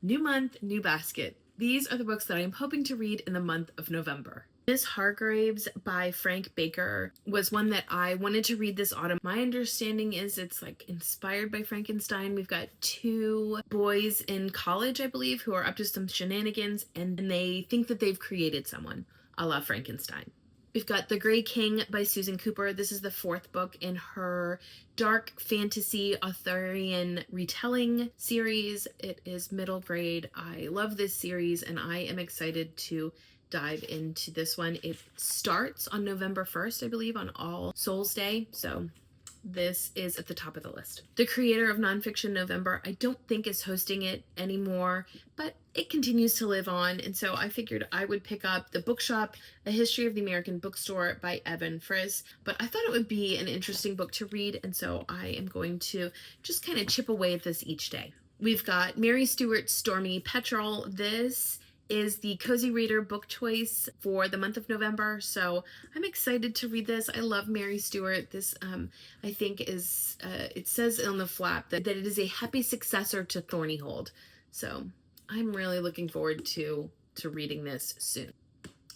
New month, new basket. These are the books that I'm hoping to read in the month of November. Miss Hargreaves by Frank Baker was one that I wanted to read this autumn. My understanding is it's like inspired by Frankenstein. We've got two boys in college, I believe, who are up to some shenanigans, and they think that they've created someone, a la Frankenstein. We've got The Grey King by Susan Cooper. This is the fourth book in her dark fantasy Arthurian retelling series. It is middle grade. I love this series and I am excited to dive into this one. It starts on November 1st, I believe, on All Souls Day. So this is at the top of the list. The creator of Nonfiction November, I don't think is hosting it anymore, but it continues to live on. And so I figured I would pick up The Bookshop, A History of the American Bookstore by Evan Friss. But I thought it would be an interesting book to read. And so I am going to just kind of chip away at this each day. We've got Mary Stewart's Stormy Petrel. This is the Cozy Reader book choice for the month of November. So I'm excited to read this. I love Mary Stewart. This, I think is, it says on the flap that it is a happy successor to Thornyhold. So I'm really looking forward to reading this soon.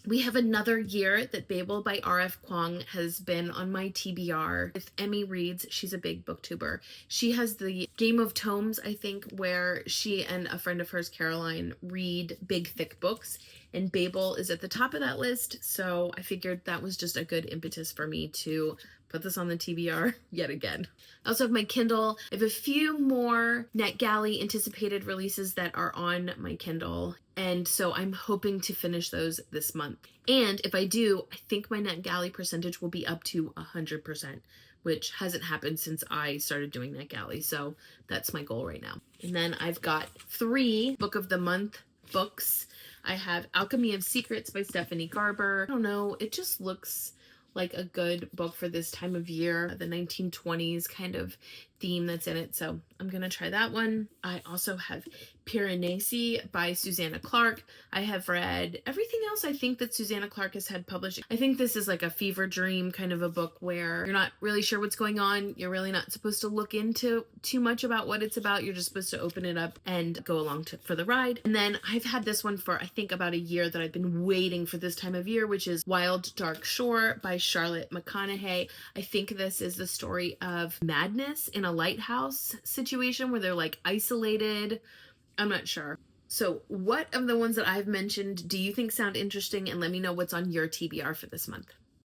We have Another Year that Babel by R.F. Kuang has been on my TBR with Emmy Reads. She's a big booktuber. She has the Game of Tomes, I think, where she and a friend of hers, Caroline, read big, thick books. And Babel is at the top of that list. So I figured that was just a good impetus for me to put this on the TBR yet again. I also have my Kindle. I have a few more NetGalley anticipated releases that are on my Kindle. And so I'm hoping to finish those this month. And if I do, I think my NetGalley percentage will be up to 100%, which hasn't happened since I started doing NetGalley. So that's my goal right now. And then I've got 3 Book of the Month books. I have Alchemy of Secrets by Stephanie Garber. I don't know, it just looks like a good book for this time of year, the 1920s kind of theme that's in it. So I'm gonna try that one. I also have Piranesi by Susanna Clark. I have read everything else I think that Susanna Clark has had published. I think this is like a fever dream kind of a book where you're not really sure what's going on. You're really not supposed to look into too much about what it's about. You're just supposed to open it up and go along for the ride. And then I've had this one for I think about a year that I've been waiting for this time of year, which is Wild Dark Shore by Charlotte McConaughey. I think this is the story of madness in a lighthouse situation where they're like isolated. I'm not sure. So what of the ones that I've mentioned do you think sound interesting? And let me know what's on your TBR for this month.